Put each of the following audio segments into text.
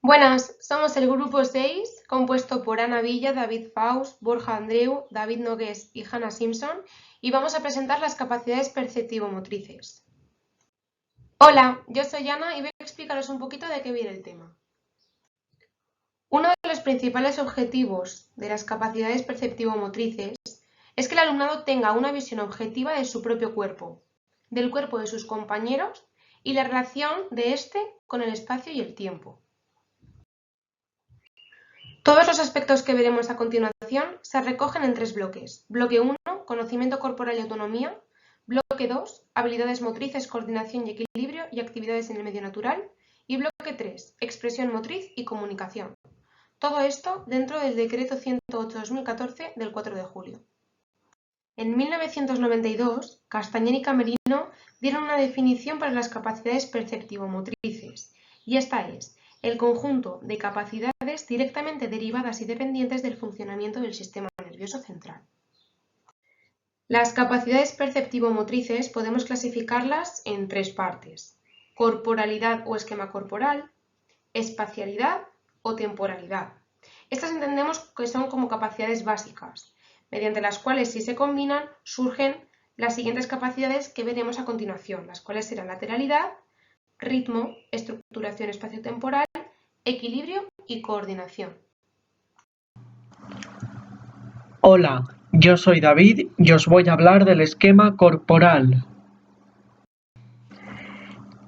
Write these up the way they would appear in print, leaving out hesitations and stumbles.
Buenas, somos el grupo 6, compuesto por Ana Villa, David Faust, Borja Andreu, David Nogués y Hannah Simpson, y vamos a presentar las capacidades perceptivo-motrices. Hola, yo soy Ana y voy a explicaros un poquito de qué viene el tema. Uno de los principales objetivos de las capacidades perceptivo-motrices es que el alumnado tenga una visión objetiva de su propio cuerpo, del cuerpo de sus compañeros y la relación de éste con el espacio y el tiempo. Todos los aspectos que veremos a continuación se recogen en tres bloques. Bloque 1, conocimiento corporal y autonomía. Bloque 2, habilidades motrices, coordinación y equilibrio y actividades en el medio natural. Y bloque 3, expresión motriz y comunicación. Todo esto dentro del Decreto 108/2014 del 4 de julio. En 1992, Castañer y Camerino dieron una definición para las capacidades perceptivo-motrices, y esta es el conjunto de capacidades directamente derivadas y dependientes del funcionamiento del sistema nervioso central. Las capacidades perceptivo-motrices podemos clasificarlas en tres partes: corporalidad o esquema corporal, espacialidad o temporalidad. Estas entendemos que son como capacidades básicas, mediante las cuales, si se combinan, surgen las siguientes capacidades que veremos a continuación, las cuales serán lateralidad, ritmo, estructuración espaciotemporal, equilibrio y coordinación. Hola, yo soy David y os voy a hablar del esquema corporal.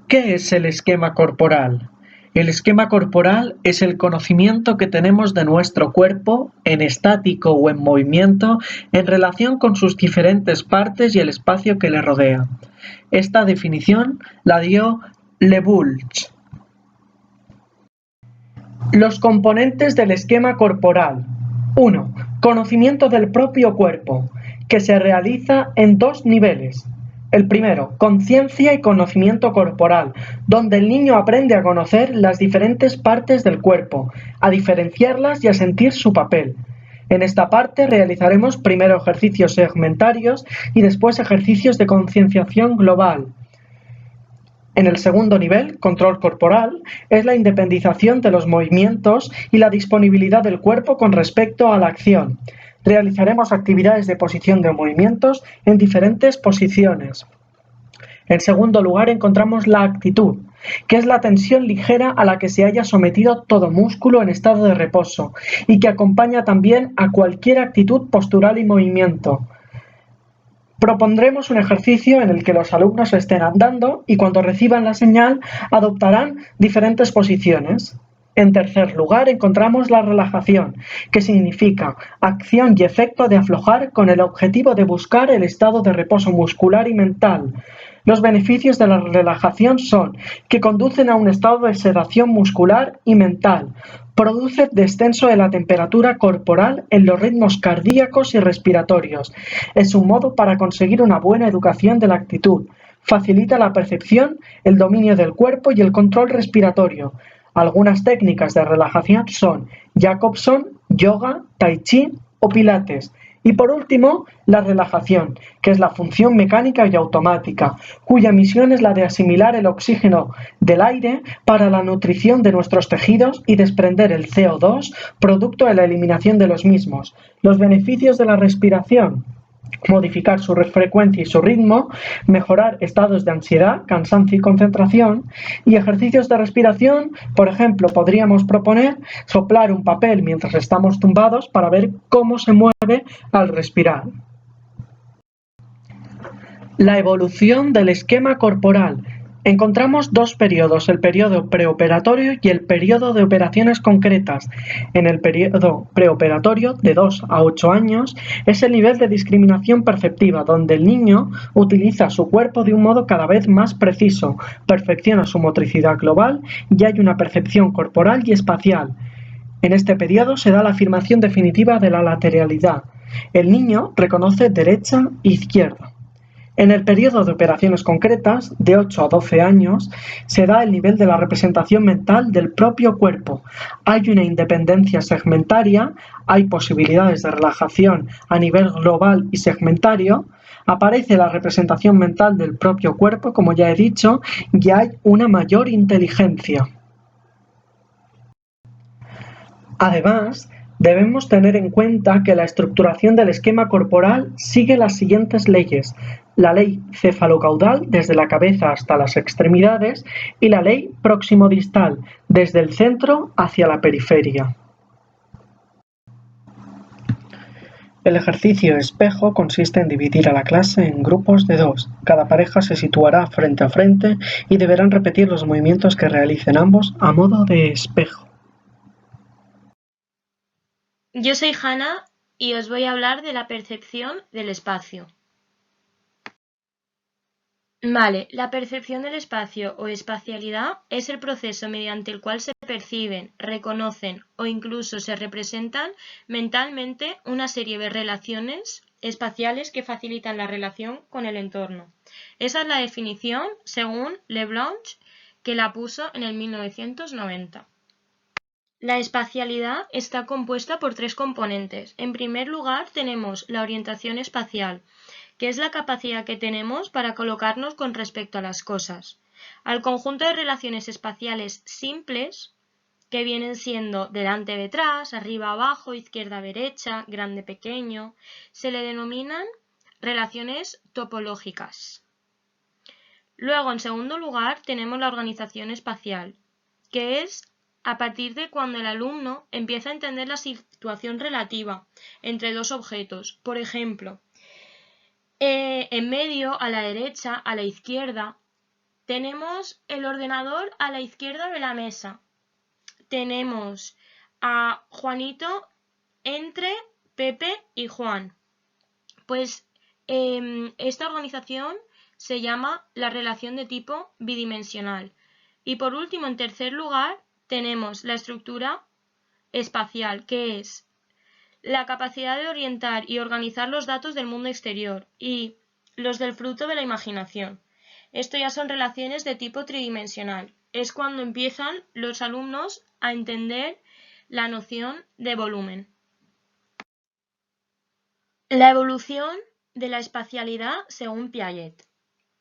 ¿Qué es el esquema corporal? El esquema corporal es el conocimiento que tenemos de nuestro cuerpo, en estático o en movimiento, en relación con sus diferentes partes y el espacio que le rodea. Esta definición la dio Lebulch. Los componentes del esquema corporal. 1. Conocimiento del propio cuerpo, que se realiza en dos niveles. El primero, conciencia y conocimiento corporal, donde el niño aprende a conocer las diferentes partes del cuerpo, a diferenciarlas y a sentir su papel. En esta parte realizaremos primero ejercicios segmentarios y después ejercicios de concienciación global. En el segundo nivel, control corporal, es la independización de los movimientos y la disponibilidad del cuerpo con respecto a la acción. Realizaremos actividades de posición de movimientos en diferentes posiciones. En segundo lugar, encontramos la actitud, que es la tensión ligera a la que se haya sometido todo músculo en estado de reposo y que acompaña también a cualquier actitud postural y movimiento. Propondremos un ejercicio en el que los alumnos estén andando y cuando reciban la señal adoptarán diferentes posiciones. En tercer lugar, encontramos la relajación, que significa acción y efecto de aflojar con el objetivo de buscar el estado de reposo muscular y mental. Los beneficios de la relajación son que conducen a un estado de sedación muscular y mental, produce descenso de la temperatura corporal en los ritmos cardíacos y respiratorios. Es un modo para conseguir una buena educación de la actitud. Facilita la percepción, el dominio del cuerpo y el control respiratorio. Algunas técnicas de relajación son Jacobson, yoga, tai chi o pilates. Y por último, la relajación, que es la función mecánica y automática, cuya misión es la de asimilar el oxígeno del aire para la nutrición de nuestros tejidos y desprender el CO2, producto de la eliminación de los mismos. Los beneficios de la respiración: modificar su frecuencia y su ritmo, mejorar estados de ansiedad, cansancio y concentración, y ejercicios de respiración. Por ejemplo, podríamos proponer soplar un papel mientras estamos tumbados para ver cómo se mueve al respirar. La evolución del esquema corporal. Encontramos dos periodos, el periodo preoperatorio y el periodo de operaciones concretas. En el periodo preoperatorio, de 2 a 8 años, es el nivel de discriminación perceptiva, donde el niño utiliza su cuerpo de un modo cada vez más preciso, perfecciona su motricidad global y hay una percepción corporal y espacial. En este periodo se da la afirmación definitiva de la lateralidad. El niño reconoce derecha e izquierda. En el periodo de operaciones concretas, de 8 a 12 años, se da el nivel de la representación mental del propio cuerpo. Hay una independencia segmentaria, hay posibilidades de relajación a nivel global y segmentario, aparece la representación mental del propio cuerpo, como ya he dicho, y hay una mayor inteligencia. Además, debemos tener en cuenta que la estructuración del esquema corporal sigue las siguientes leyes: la ley cefalocaudal desde la cabeza hasta las extremidades y la ley proximodistal desde el centro hacia la periferia. El ejercicio espejo consiste en dividir a la clase en grupos de 2. Cada pareja se situará frente a frente y deberán repetir los movimientos que realicen ambos a modo de espejo. Yo soy Hanna y os voy a hablar de la percepción del espacio. Vale, la percepción del espacio o espacialidad es el proceso mediante el cual se perciben, reconocen o incluso se representan mentalmente una serie de relaciones espaciales que facilitan la relación con el entorno. Esa es la definición según Leblanc, que la puso en el 1990. La espacialidad está compuesta por 3 componentes. En primer lugar, tenemos la orientación espacial, que es la capacidad que tenemos para colocarnos con respecto a las cosas. Al conjunto de relaciones espaciales simples, que vienen siendo delante-detrás, arriba-abajo, izquierda-derecha, grande-pequeño, se le denominan relaciones topológicas. Luego, en segundo lugar, tenemos la organización espacial, que es a partir de cuando el alumno empieza a entender la situación relativa entre 2 objetos. Por ejemplo, en medio, a la derecha, a la izquierda, tenemos el ordenador a la izquierda de la mesa. Tenemos a Juanito entre Pepe y Juan. Pues esta organización se llama la relación de tipo bidimensional. Y por último, en tercer lugar, tenemos la estructura espacial, que es la capacidad de orientar y organizar los datos del mundo exterior y los del fruto de la imaginación. Esto ya son relaciones de tipo tridimensional. Es cuando empiezan los alumnos a entender la noción de volumen. La evolución de la espacialidad según Piaget.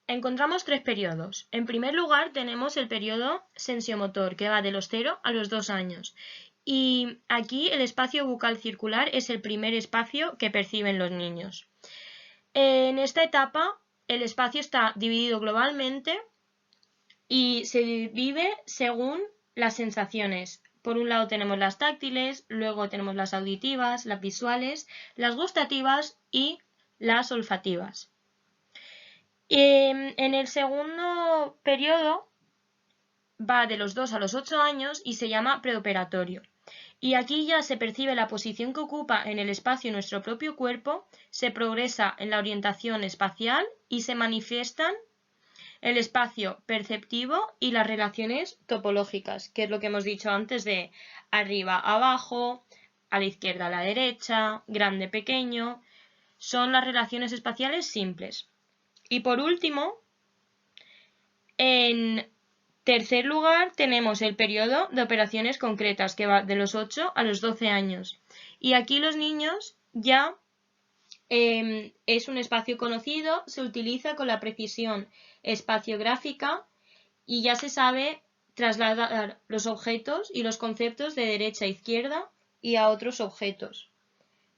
Encontramos 3 periodos. En primer lugar, tenemos el periodo sensiomotor, que va de los 0 a los 2 años. Y aquí el espacio bucal circular es el primer espacio que perciben los niños. En esta etapa, el espacio está dividido globalmente y se divide según las sensaciones. Por un lado tenemos las táctiles, luego tenemos las auditivas, las visuales, las gustativas y las olfativas. En el segundo periodo va de los 2 a los 8 años y se llama preoperatorio. Y aquí ya se percibe la posición que ocupa en el espacio nuestro propio cuerpo, se progresa en la orientación espacial y se manifiestan el espacio perceptivo y las relaciones topológicas, que es lo que hemos dicho antes de arriba a abajo, a la izquierda a la derecha, grande pequeño, son las relaciones espaciales simples. Y por último, en tercer lugar tenemos el periodo de operaciones concretas, que va de los 8 a los 12 años. Y aquí los niños ya es un espacio conocido, se utiliza con la precisión espaciográfica y ya se sabe trasladar los objetos y los conceptos de derecha a izquierda y a otros objetos.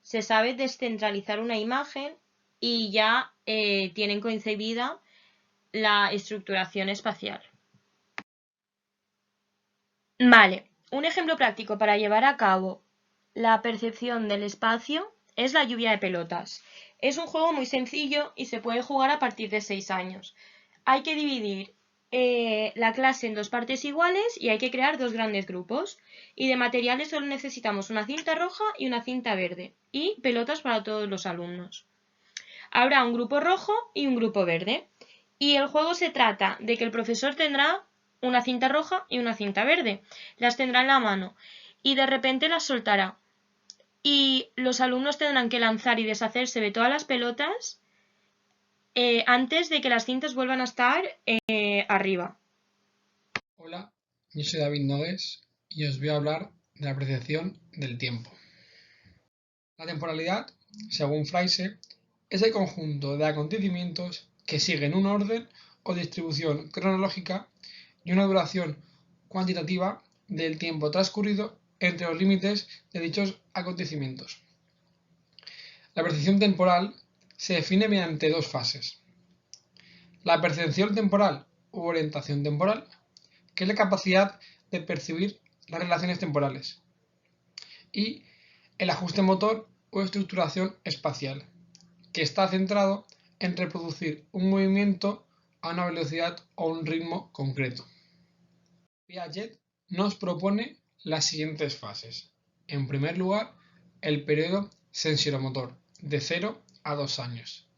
Se sabe descentralizar una imagen y ya tienen concebida la estructuración espacial. Vale, un ejemplo práctico para llevar a cabo la percepción del espacio es la lluvia de pelotas. Es un juego muy sencillo y se puede jugar a partir de 6 años. Hay que dividir la clase en 2 partes iguales y hay que crear 2 grandes grupos. Y de materiales solo necesitamos una cinta roja y una cinta verde y pelotas para todos los alumnos. Habrá un grupo rojo y un grupo verde. Y el juego se trata de que el profesor tendrá una cinta roja y una cinta verde. Las tendrá en la mano y de repente las soltará. Y los alumnos tendrán que lanzar y deshacerse de todas las pelotas antes de que las cintas vuelvan a estar arriba. Hola, yo soy David Nogués y os voy a hablar de la percepción del tiempo. La temporalidad, según Fraisse, es el conjunto de acontecimientos que siguen un orden o distribución cronológica y una duración cuantitativa del tiempo transcurrido entre los límites de dichos acontecimientos. La percepción temporal se define mediante dos fases. La percepción temporal u orientación temporal, que es la capacidad de percibir las relaciones temporales, y el ajuste motor o estructuración espacial, que está centrado en reproducir un movimiento a una velocidad o un ritmo concreto. Piaget nos propone las siguientes fases. En primer lugar, el periodo sensoromotor, de 0 a 2 años.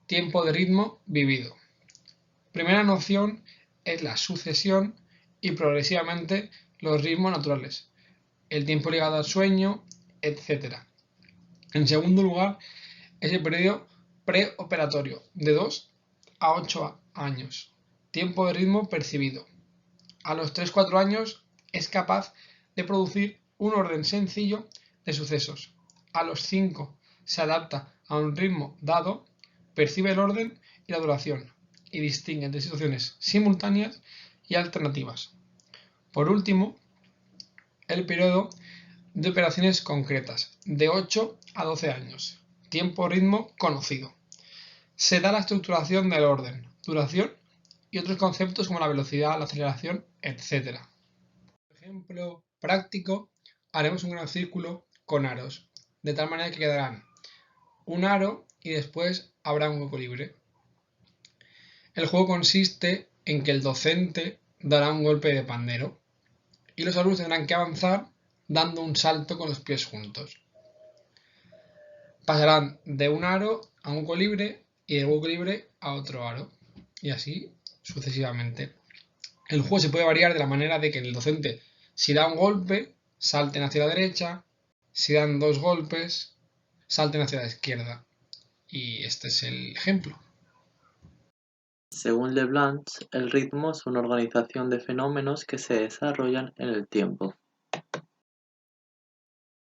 Tiempo de ritmo vivido. Primera noción es la sucesión y progresivamente los ritmos naturales, el tiempo ligado al sueño, etc. En segundo lugar, es el periodo preoperatorio, de 2 a 8 años. Tiempo de ritmo percibido. A los 3-4 años es capaz de producir un orden sencillo de sucesos. A los 5 se adapta a un ritmo dado, percibe el orden y la duración y distingue entre situaciones simultáneas y alternativas. Por último, el periodo de operaciones concretas, de 8 a 12 años. Tiempo-ritmo conocido. Se da la estructuración del orden, duración y otros conceptos como la velocidad, la aceleración, etc. Por ejemplo práctico, haremos un gran círculo con aros, de tal manera que quedarán un aro y después habrá un hueco libre. El juego consiste en que el docente dará un golpe de pandero y los alumnos tendrán que avanzar dando un salto con los pies juntos. Pasarán de un aro a un hueco libre y del hueco libre a otro aro y así sucesivamente. El juego se puede variar de la manera de que el docente, si da un golpe, salten hacia la derecha, si dan 2 golpes, salten hacia la izquierda. Y este es el ejemplo. Según Leblanc, el ritmo es una organización de fenómenos que se desarrollan en el tiempo.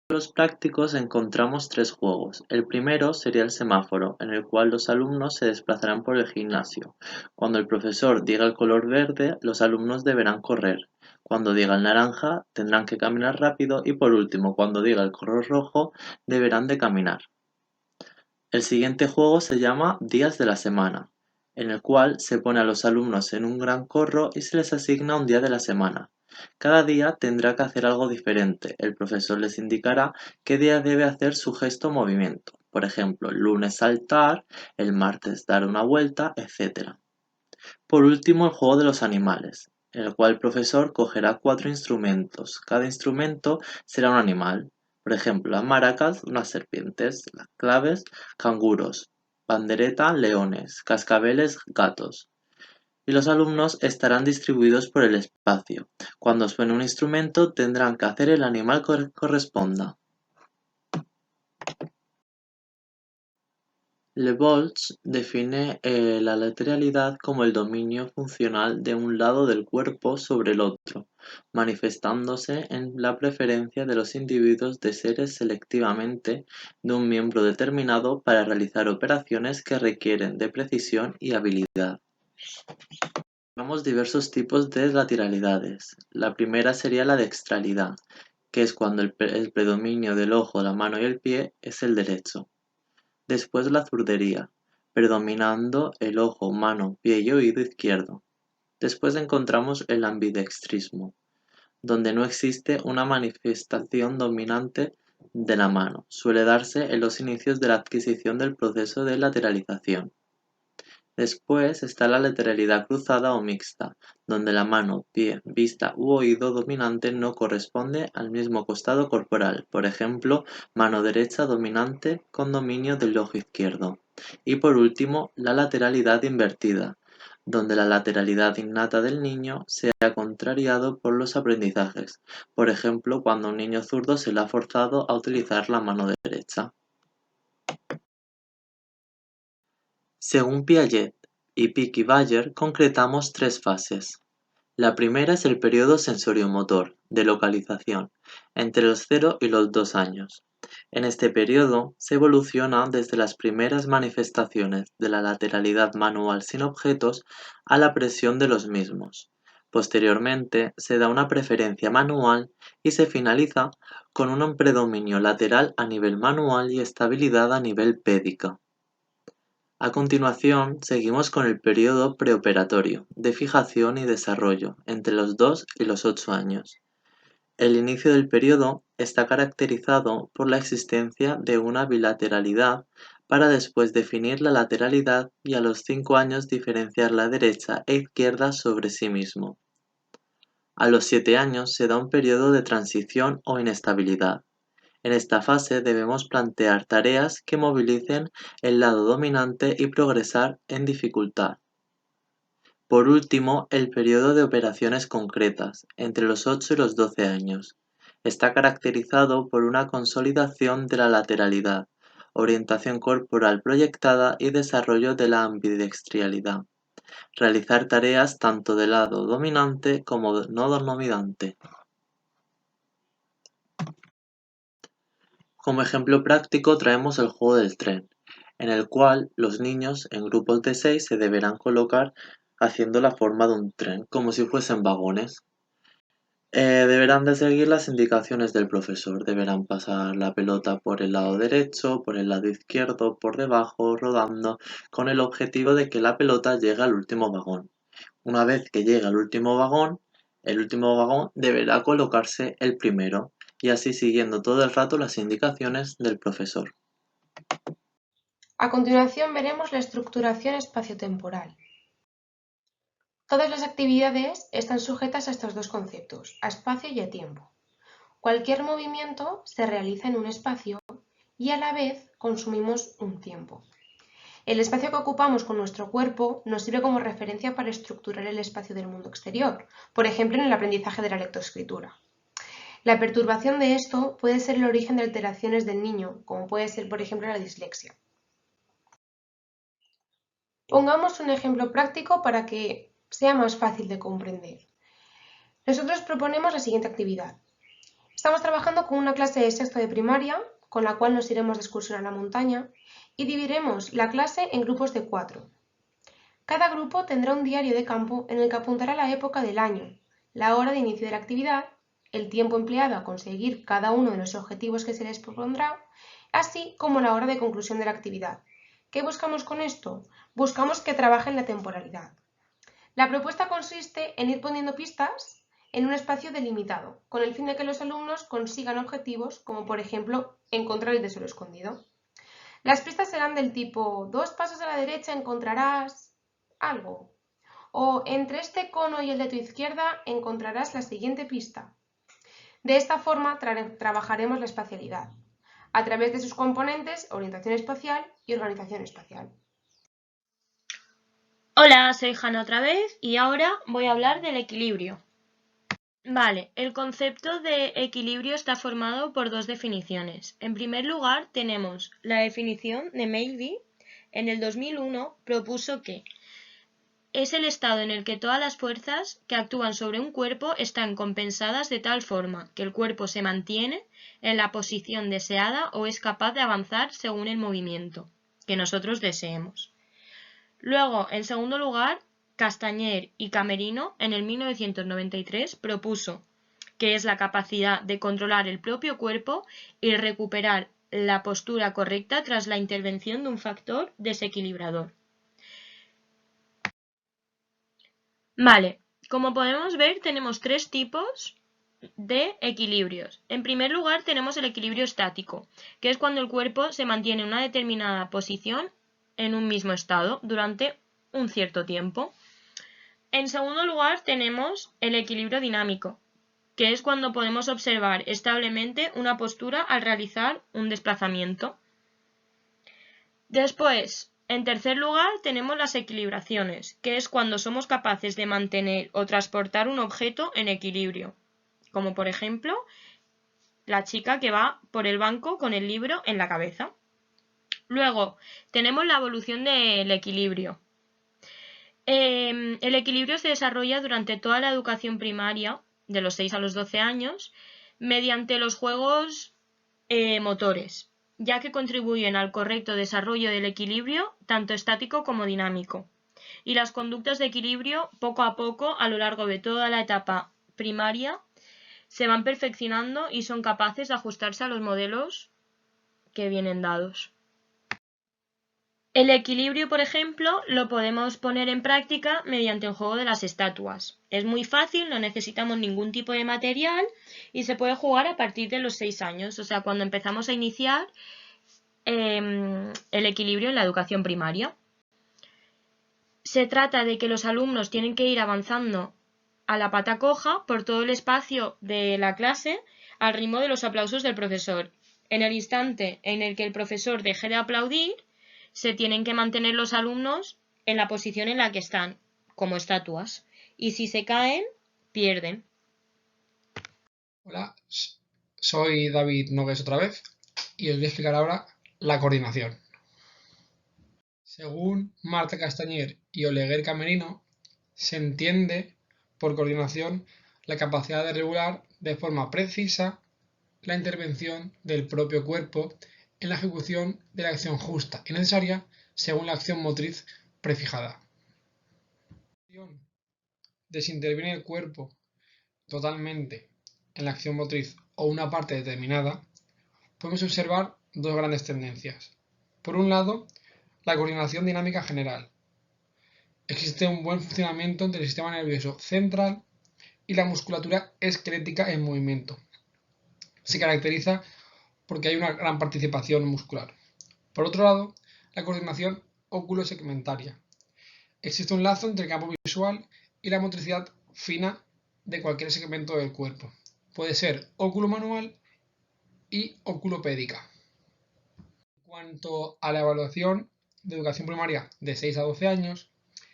En los prácticos encontramos 3 juegos. El primero sería el semáforo, en el cual los alumnos se desplazarán por el gimnasio. Cuando el profesor diga el color verde, los alumnos deberán correr. Cuando diga el naranja, tendrán que caminar rápido y por último, cuando diga el color rojo, deberán de caminar. El siguiente juego se llama Días de la semana, en el cual se pone a los alumnos en un gran corro y se les asigna un día de la semana. Cada día tendrá que hacer algo diferente. El profesor les indicará qué día debe hacer su gesto o movimiento. Por ejemplo, el lunes saltar, el martes dar una vuelta, etc. Por último, el juego de los animales, en el cual el profesor cogerá 4 instrumentos. Cada instrumento será un animal. Por ejemplo, las maracas, unas serpientes, las claves, canguros, pandereta, leones, cascabeles, gatos. Y los alumnos estarán distribuidos por el espacio. Cuando suene un instrumento tendrán que hacer el animal que corresponda. Leblanc define la lateralidad como el dominio funcional de un lado del cuerpo sobre el otro, manifestándose en la preferencia de los individuos de ser selectivamente de un miembro determinado para realizar operaciones que requieren de precisión y habilidad. Tenemos diversos tipos de lateralidades. La primera sería la dextralidad, que es cuando el predominio del ojo, la mano y el pie es el derecho. Después la zurdería, predominando el ojo, mano, pie y oído izquierdo. Después encontramos el ambidextrismo, donde no existe una manifestación dominante de la mano. Suele darse en los inicios de la adquisición del proceso de lateralización. Después está la lateralidad cruzada o mixta, donde la mano, pie, vista u oído dominante no corresponde al mismo costado corporal, por ejemplo, mano derecha dominante con dominio del ojo izquierdo. Y por último, la lateralidad invertida, donde la lateralidad innata del niño se ha contrariado por los aprendizajes, por ejemplo, cuando a un niño zurdo se le ha forzado a utilizar la mano derecha. Según Piaget y Pick y Bayer, concretamos 3 fases. La primera es el periodo sensoriomotor, de localización, entre los 0 y los 2 años. En este periodo se evoluciona desde las primeras manifestaciones de la lateralidad manual sin objetos a la presión de los mismos. Posteriormente, se da una preferencia manual y se finaliza con un predominio lateral a nivel manual y estabilidad a nivel pédica. A continuación, seguimos con el periodo preoperatorio, de fijación y desarrollo, entre los 2 y los 8 años. El inicio del periodo está caracterizado por la existencia de una bilateralidad para después definir la lateralidad y a los 5 años diferenciar la derecha e izquierda sobre sí mismo. A los 7 años se da un periodo de transición o inestabilidad. En esta fase debemos plantear tareas que movilicen el lado dominante y progresar en dificultad. Por último, el periodo de operaciones concretas, entre los 8 y los 12 años. Está caracterizado por una consolidación de la lateralidad, orientación corporal proyectada y desarrollo de la ambidextrialidad. Realizar tareas tanto del lado dominante como no dominante. Como ejemplo práctico traemos el juego del tren, en el cual los niños en grupos de 6 se deberán colocar haciendo la forma de un tren, como si fuesen vagones. Deberán de seguir las indicaciones del profesor, deberán pasar la pelota por el lado derecho, por el lado izquierdo, por debajo, rodando, con el objetivo de que la pelota llegue al último vagón. Una vez que llegue al último vagón, el último vagón deberá colocarse el primero, y así siguiendo todo el rato las indicaciones del profesor. A continuación veremos la estructuración espaciotemporal. Todas las actividades están sujetas a estos dos conceptos, a espacio y a tiempo. Cualquier movimiento se realiza en un espacio y a la vez consumimos un tiempo. El espacio que ocupamos con nuestro cuerpo nos sirve como referencia para estructurar el espacio del mundo exterior, por ejemplo en el aprendizaje de la lectoescritura. La perturbación de esto puede ser el origen de alteraciones del niño, como puede ser por ejemplo la dislexia. Pongamos un ejemplo práctico para que sea más fácil de comprender. Nosotros proponemos la siguiente actividad. Estamos trabajando con una clase de sexto de primaria, con la cual nos iremos de excursión a la montaña, y dividiremos la clase en grupos de 4. Cada grupo tendrá un diario de campo en el que apuntará la época del año, la hora de inicio de la actividad, el tiempo empleado a conseguir cada uno de los objetivos que se les propondrá, así como la hora de conclusión de la actividad. ¿Qué buscamos con esto? Buscamos que trabajen la temporalidad. La propuesta consiste en ir poniendo pistas en un espacio delimitado, con el fin de que los alumnos consigan objetivos como por ejemplo encontrar el tesoro escondido. Las pistas serán del tipo 2 pasos a la derecha encontrarás algo, o entre este cono y el de tu izquierda encontrarás la siguiente pista. De esta forma trabajaremos la espacialidad, a través de sus componentes, orientación espacial y organización espacial. Hola, soy Hanna otra vez y ahora voy a hablar del equilibrio. Vale, el concepto de equilibrio está formado por dos definiciones. En primer lugar, tenemos la definición de Maleby. En el 2001 propuso que es el estado en el que todas las fuerzas que actúan sobre un cuerpo están compensadas de tal forma que el cuerpo se mantiene en la posición deseada o es capaz de avanzar según el movimiento que nosotros deseemos. Luego, en segundo lugar, Castañer y Camerino en el 1993 propuso que es la capacidad de controlar el propio cuerpo y recuperar la postura correcta tras la intervención de un factor desequilibrador. Vale, como podemos ver tenemos tres tipos de equilibrios. En primer lugar tenemos el equilibrio estático, que es cuando el cuerpo se mantiene en una determinada posición en un mismo estado durante un cierto tiempo. En segundo lugar tenemos el equilibrio dinámico, que es cuando podemos observar establemente una postura al realizar un desplazamiento. Después, en tercer lugar, tenemos las equilibraciones, que es cuando somos capaces de mantener o transportar un objeto en equilibrio, como por ejemplo la chica que va por el banco con el libro en la cabeza. Luego, tenemos la evolución del equilibrio. El equilibrio se desarrolla durante toda la educación primaria, de los 6 a los 12 años, mediante los juegos motores, ya que contribuyen al correcto desarrollo del equilibrio, tanto estático como dinámico. y las conductas de equilibrio poco a poco a lo largo de toda la etapa primaria se van perfeccionando y son capaces de ajustarse a los modelos que vienen dados. El equilibrio, por ejemplo, lo podemos poner en práctica mediante el juego de las estatuas. Es muy fácil, no necesitamos ningún tipo de material y se puede jugar a partir de los 6 años, o sea, cuando empezamos a iniciar el equilibrio en la educación primaria. Se trata de que los alumnos tienen que ir avanzando a la pata coja por todo el espacio de la clase al ritmo de los aplausos del profesor. En el instante en el que el profesor deje de aplaudir, se tienen que mantener los alumnos en la posición en la que están, como estatuas. Y si se caen, pierden. Hola, soy David Nogues otra vez y os voy a explicar ahora la coordinación. Según Marta Castañer y Oleguer Camerino, se entiende por coordinación la capacidad de regular de forma precisa la intervención del propio cuerpo en la ejecución de la acción justa y necesaria según la acción motriz prefijada. De si interviene el cuerpo totalmente en la acción motriz o una parte determinada, podemos observar dos grandes tendencias. Por un lado, la coordinación dinámica general. Existe un buen funcionamiento entre el sistema nervioso central y la musculatura esquelética en movimiento. Se caracteriza porque hay una gran participación muscular. Por otro lado, la coordinación óculo-segmentaria. Existe un lazo entre el campo visual y la motricidad fina de cualquier segmento del cuerpo. Puede ser óculo-manual y óculo-pédica. En cuanto a la evaluación de educación primaria de 6 a 12 años,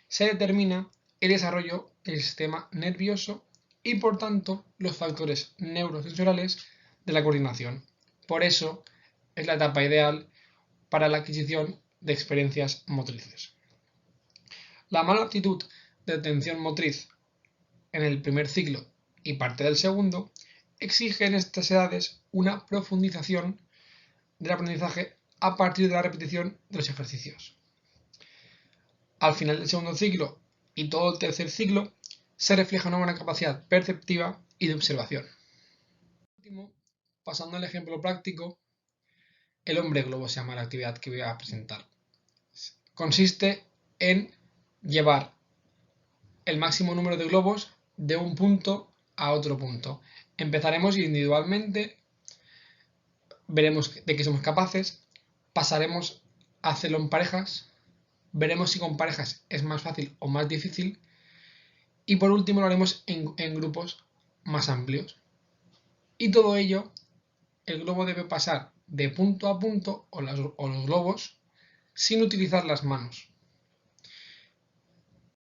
se determina el desarrollo del sistema nervioso y, por tanto, los factores neurosensoriales de la coordinación. Por eso, es la etapa ideal para la adquisición de experiencias motrices. La mala aptitud de atención motriz en el primer ciclo y parte del segundo exige en estas edades una profundización del aprendizaje a partir de la repetición de los ejercicios. Al final del segundo ciclo y todo el tercer ciclo se refleja una buena capacidad perceptiva y de observación. Por último, pasando al ejemplo práctico, el hombre globo se llama la actividad que voy a presentar. Consiste en llevar el máximo número de globos de un punto a otro punto. Empezaremos individualmente, veremos de qué somos capaces, pasaremos a hacerlo en parejas, veremos si con parejas es más fácil o más difícil y por último lo haremos en grupos más amplios. Y todo ello, el globo debe pasar de punto a punto o los globos sin utilizar las manos.